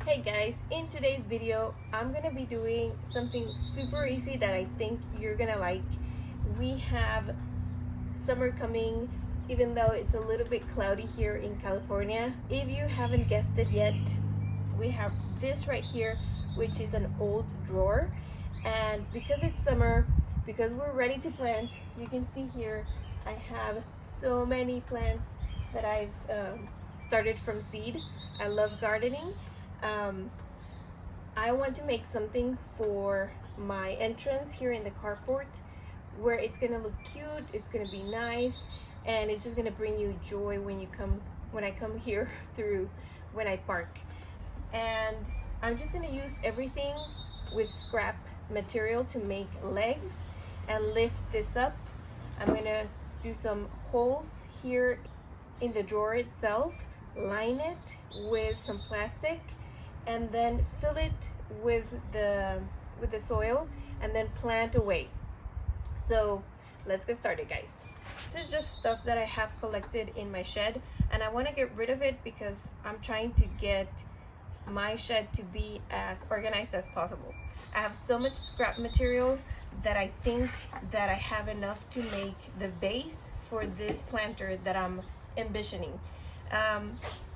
Hey guys, in today's video I'm gonna be doing something super easy that I think you're gonna like. We have summer coming, even though it's a little bit cloudy here in California. If you haven't guessed it yet, we have this right here, which is an old drawer. And because it's summer, because we're ready to plant, you can see here I have so many plants that I've started from seed. I love gardening. um, I want to make something for my entrance here in the carport where it's gonna look cute, it's gonna be nice, and it's just gonna bring you joy when I come here through when I park. And I'm just gonna use everything with scrap material to make legs and lift this up. I'm gonna do some holes here in the drawer itself, line it with some plastic, and then fill it with the soil and then plant away. So let's get started, guys. This is just stuff that I have collected in my shed, and I want to get rid of it because I'm trying to get my shed to be as organized as possible. I have so much scrap material that I think that I have enough to make the base for this planter that I'm envisioning.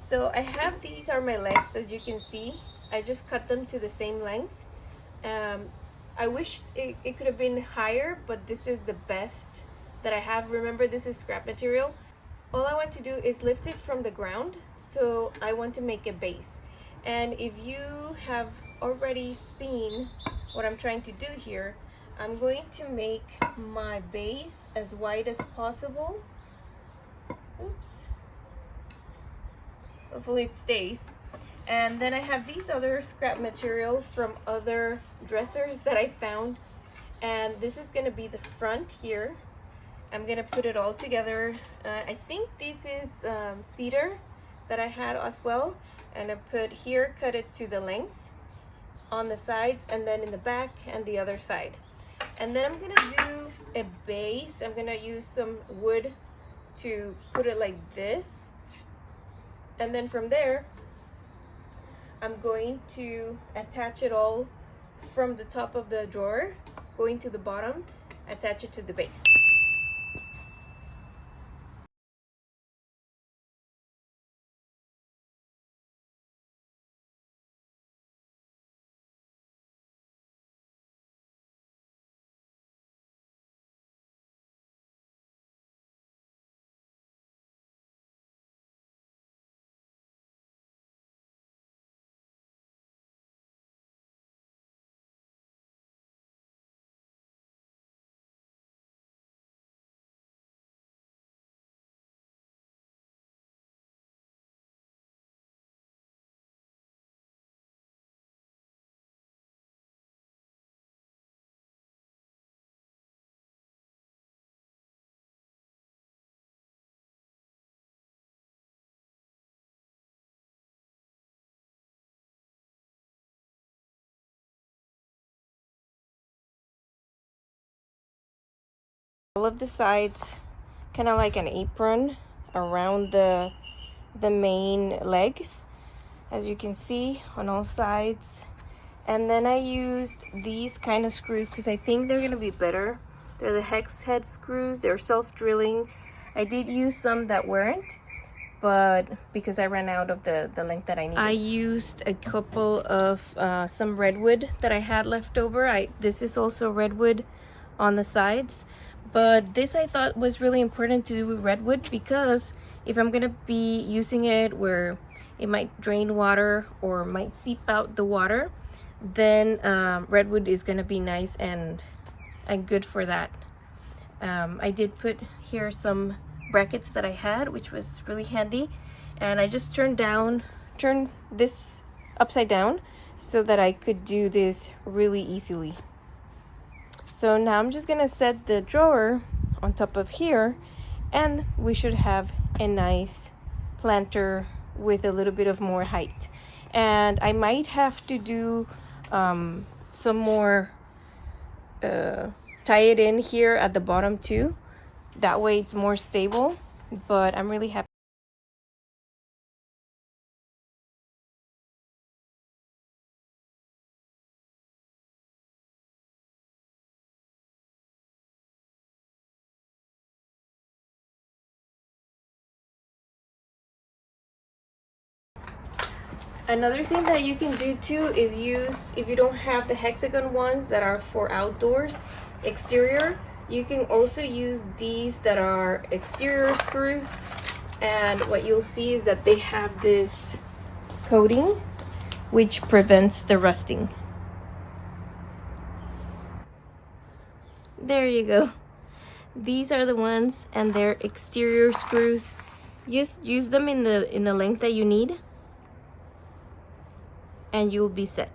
So I have, these are my legs, as you can see. I just cut them to the same length. I wish it could have been higher, but this is the best that I have. Remember, this is scrap material. All I want to do is lift it from the ground, so I want to make a base. And if you have already seen what I'm trying to do here, I'm going to make my base as wide as possible. Oops. Hopefully it stays. And then I have these other scrap material from other dressers that I found, and this is going to be the front here. I'm going to put it all together. I think this is cedar that I had as well, and I put here, cut it to the length on the sides, and then in the back and the other side. And then I'm going to do a base. I'm going to use some wood to put it like this. And then from there, I'm going to attach it all from the top of the drawer, going to the bottom, attach it to the base. All of the sides, kind of like an apron around the main legs, as you can see, on all sides. And then I used these kind of screws because I think they're going to be better. They're the hex head screws. They're self-drilling. I did use some that weren't, but because I ran out of the length that I needed. I used a couple of some redwood that I had left over. This is also redwood on the sides, but this I thought was really important to do with redwood because if I'm gonna be using it where it might drain water or might seep out the water, then redwood is gonna be nice and good for that. I did put here some brackets that I had, which was really handy, and I just turned this upside down so that I could do this really easily. So now I'm just gonna set the drawer on top of here, and we should have a nice planter with a little bit of more height. And I might have to do some more tie it in here at the bottom too, that way it's more stable, but I'm really happy. Another thing that you can do too is use, if you don't have the hexagon ones that are for outdoors, exterior, you can also use these that are exterior screws. And what you'll see is that they have this coating which prevents the rusting. There you go. These are the ones, and they're exterior screws. Just use them in the length that you need, and you'll be set.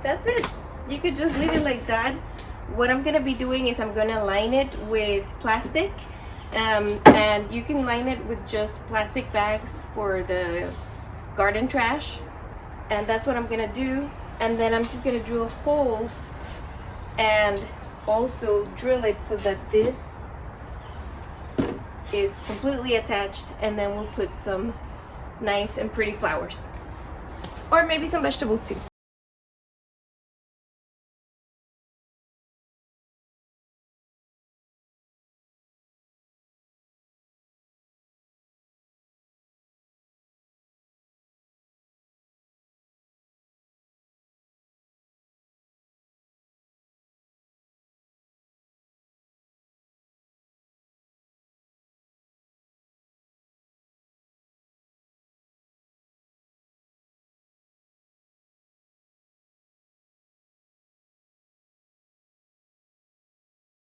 That's it. You could just leave it like that. What I'm gonna be doing is I'm gonna line it with plastic, and you can line it with just plastic bags for the garden trash, and that's what I'm gonna do. And then I'm just gonna drill holes and also drill it so that this is completely attached, and then we'll put some nice and pretty flowers, or maybe some vegetables too.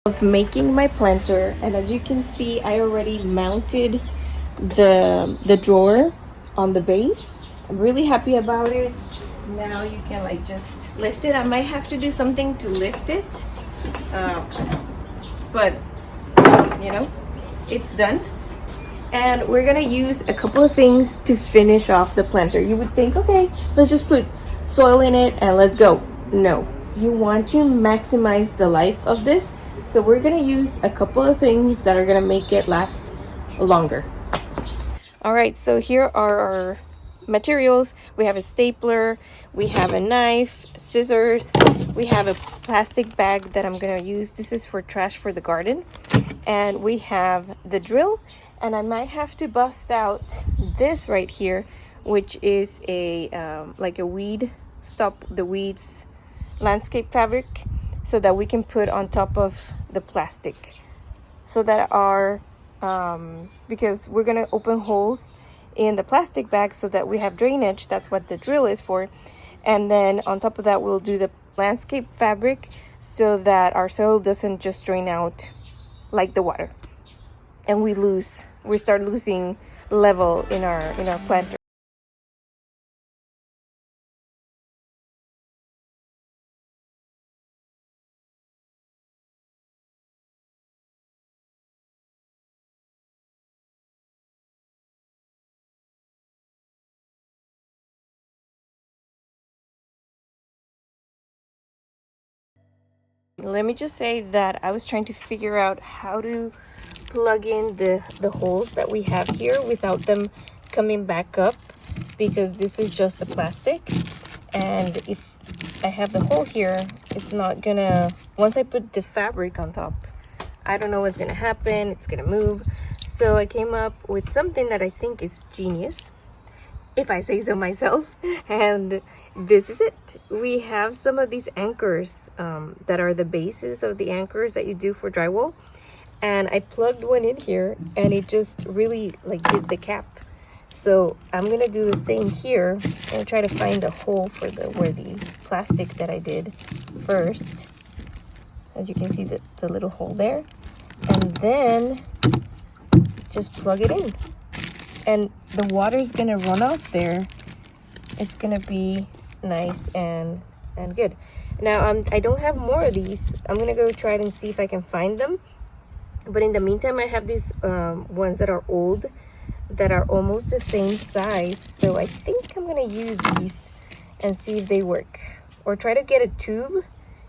Of making my planter, and as you can see, I already mounted the drawer on the base. I'm really happy about it. Now you can like just lift it. I might have to do something to lift it, but you know, it's done. And we're gonna use a couple of things to finish off the planter. You would think, okay, let's just put soil in it and let's go. No, you want to maximize the life of this. So we're gonna use a couple of things that are gonna make it last longer. All right, so here are our materials. We have a stapler, we have a knife, scissors, we have a plastic bag that I'm gonna use. This is for trash for the garden. And we have the drill, and I might have to bust out this right here, which is a like a weed, stop the weeds landscape fabric, so that we can put on top of the plastic, so that our because we're gonna open holes in the plastic bag so that we have drainage. That's what the drill is for. And then on top of that, we'll do the landscape fabric so that our soil doesn't just drain out like the water, and we start losing level in our planter. Let me just say that I was trying to figure out how to plug in the holes that we have here without them coming back up, because this is just the plastic, and if I have the hole here, it's not gonna, once I put the fabric on top, I don't know what's gonna happen. It's gonna move. So I came up with something that I think is genius, if I say so myself, and this is it. We have some of these anchors that are the bases of the anchors that you do for drywall, and I plugged one in here, and it just really like did the cap. So I'm gonna do the same here and try to find a hole for where the plastic that I did first. As you can see, the little hole there, and then just plug it in, and the water is gonna run off there. It's gonna be nice and good. Now I don't have more of these. I'm gonna go try it and see if I can find them, but in the meantime, I have these ones that are old, that are almost the same size. So I think I'm gonna use these and see if they work, or try to get a tube,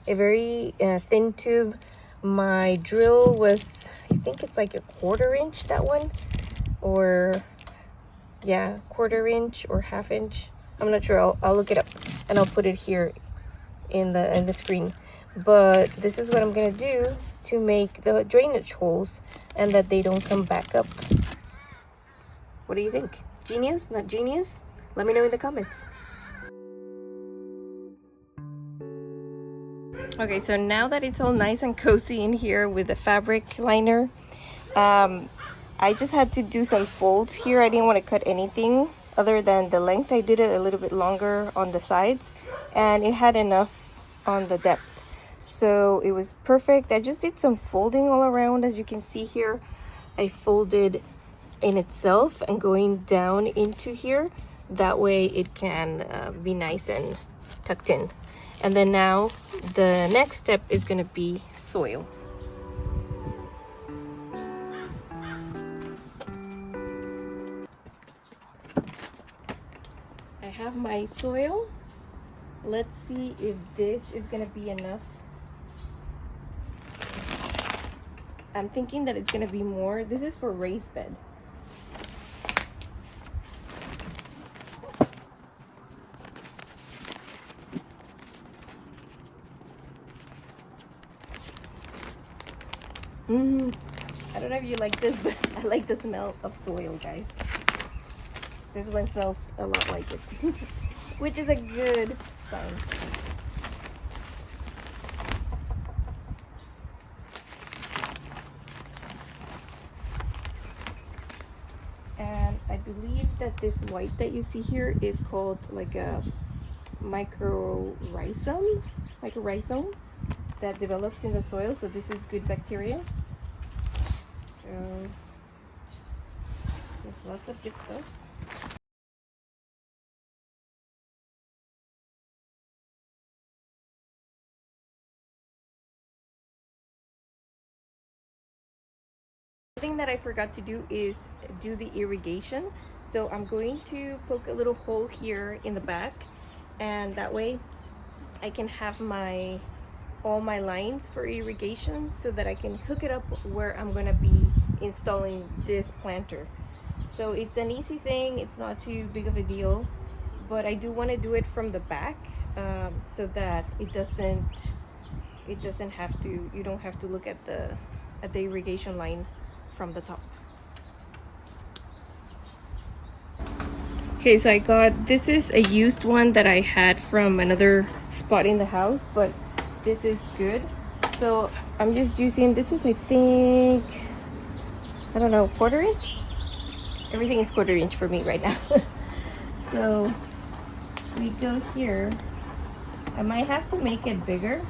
a very thin tube. My drill was, I think it's like a 1/4 inch, that one, or yeah, 1/4 inch or 1/2 inch. I'm not sure. I'll look it up and I'll put it here in the screen. but this is what I'm gonna do to make the drainage holes and that they don't come back up. What do you think? Genius? Not genius? Let me know in the comments. Okay, so now that it's all nice and cozy in here with the fabric liner, I just had to do some folds here. I didn't want to cut anything other than the length. I did it a little bit longer on the sides, and it had enough on the depth. So it was perfect. I just did some folding all around. As you can see here, I folded in itself and going down into here. That way it can be nice and tucked in. And then now the next step is going to be soil. I have my soil. Let's see if this is going to be enough. I'm thinking that it's going to be more. This is for raised bed. I don't know if you like this, but I like the smell of soil, guys. This one smells a lot like it, which is a good sign. And I believe that this white that you see here is called like a mycorrhizome that develops in the soil. So this is good bacteria. So there's lots of good stuff. The thing that I forgot to do is do the irrigation. So I'm going to poke a little hole here in the back, and that way I can have all my lines for irrigation so that I can hook it up where I'm gonna be installing this planter. So it's an easy thing, it's not too big of a deal, but I do want to do it from the back so that it doesn't have to, you don't have to look at the irrigation line from the top. Okay, so I got, this is a used one that I had from another spot in the house, but this is good. So I'm just using, this is, I think, I don't know, 1/4 inch? Everything is 1/4 inch for me right now. So we go here. I might have to make it bigger,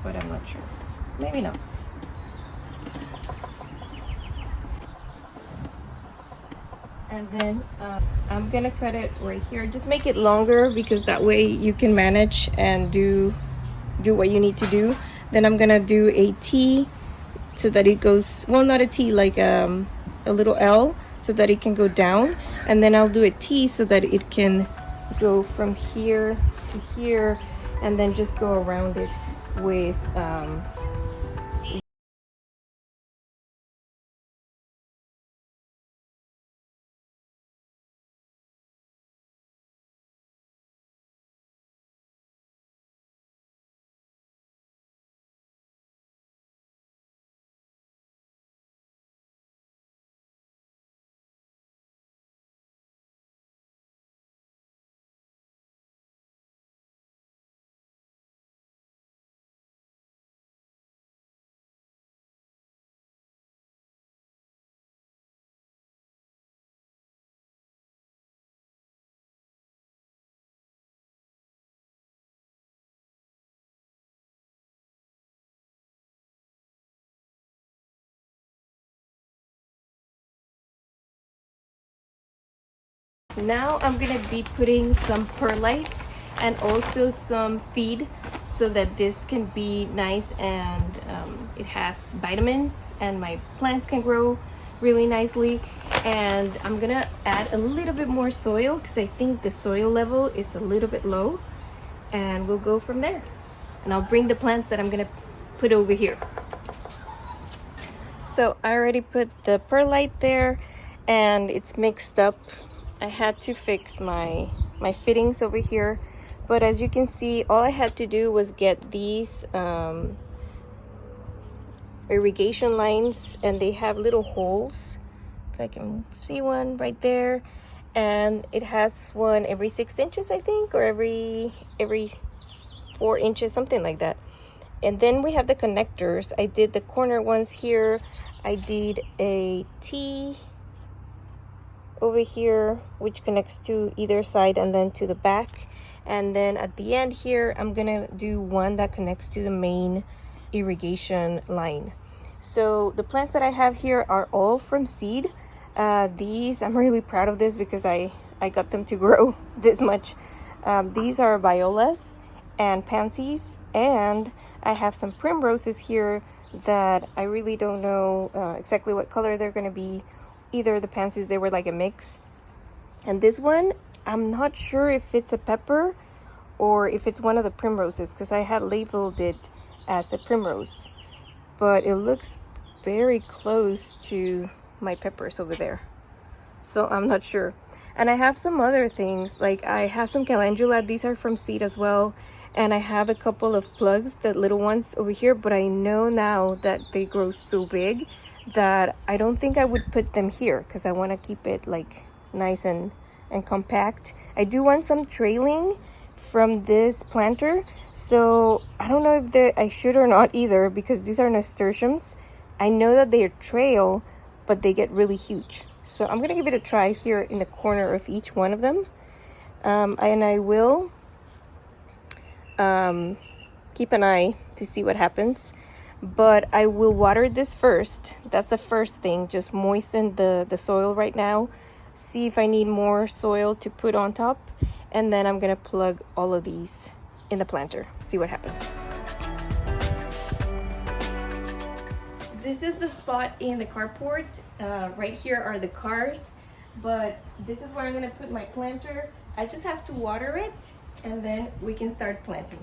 but I'm not sure. Maybe not. And then I'm gonna cut it right here. Just make it longer because that way you can manage and do what you need to do. Then I'm gonna do a T so that it goes, well, not a T, like a little L, so that it can go down. And then I'll do a T so that it can go from here to here, and then just go around it with now I'm gonna be putting some perlite and also some feed so that this can be nice and it has vitamins and my plants can grow really nicely. And I'm gonna add a little bit more soil because I think the soil level is a little bit low, and we'll go from there. And I'll bring the plants that I'm gonna put over here. So I already put the perlite there and it's mixed up. I had to fix my fittings over here But as you can see, all I had to do was get these irrigation lines, and they have little holes. If I can see one right there, and it has one every 6 inches, I think, or every 4 inches, something like that. And then we have the connectors. I did the corner ones here. I did a T over here, which connects to either side and then to the back. And then at the end here, I'm gonna do one that connects to the main irrigation line. So the plants that I have here are all from seed. These, I'm really proud of this because I got them to grow this much. These are violas and pansies, and I have some primroses here that I really don't know exactly what color they're gonna be. Either the pansies, they were like a mix. And this one, I'm not sure if it's a pepper or if it's one of the primroses, because I had labeled it as a primrose, but it looks very close to my peppers over there, so I'm not sure. And I have some other things, like I have some calendula. These are from seed as well. And I have a couple of plugs, the little ones over here, but I know now that they grow so big that I don't think I would put them here, because I want to keep it like nice and compact. I do want some trailing from this planter, so I don't know if I should or not either, because these are nasturtiums. I know that they trail, but they get really huge. So I'm gonna give it a try here in the corner of each one of them. And I will keep an eye to see what happens. But I will water this first. That's the first thing. Just moisten the soil right now. See if I need more soil to put on top. And then I'm gonna plug all of these in the planter. See what happens. This is the spot in the carport. Right here are the cars. But this is where I'm gonna put my planter. I just have to water it, and then we can start planting.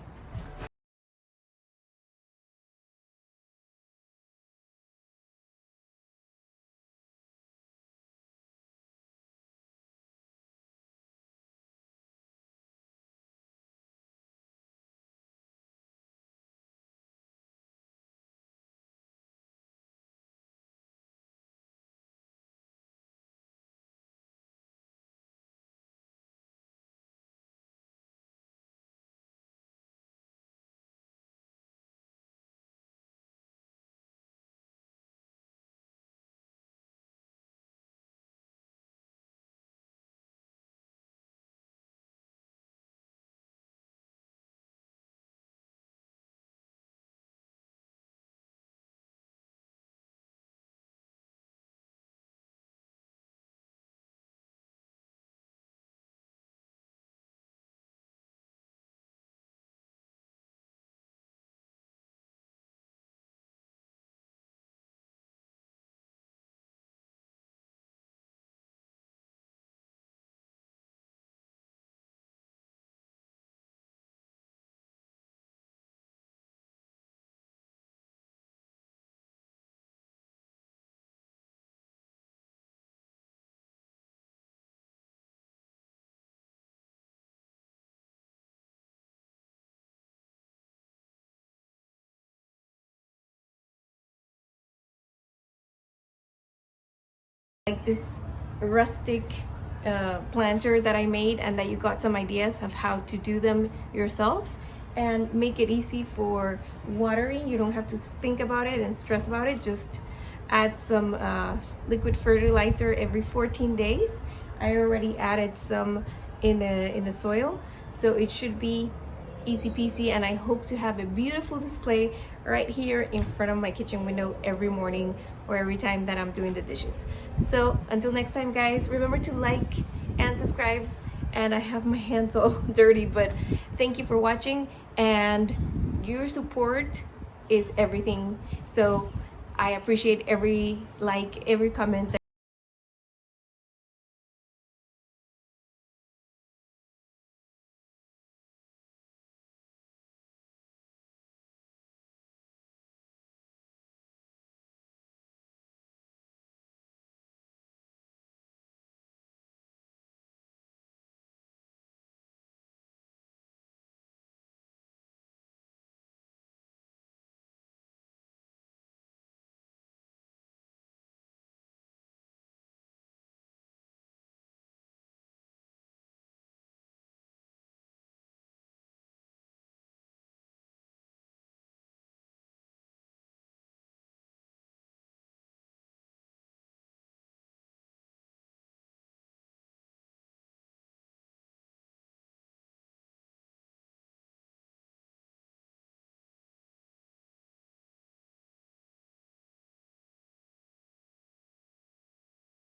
Like this rustic planter that I made, and that you got some ideas of how to do them yourselves and make it easy for watering. You don't have to think about it and stress about it. Just add some liquid fertilizer every 14 days. I already added some in the soil, so it should be easy peasy. And I hope to have a beautiful display right here in front of my kitchen window every morning or every time that I'm doing the dishes. So until next time, guys, remember to like and subscribe. And I have my hands all dirty, but thank you for watching, and your support is everything. So I appreciate every like, every comment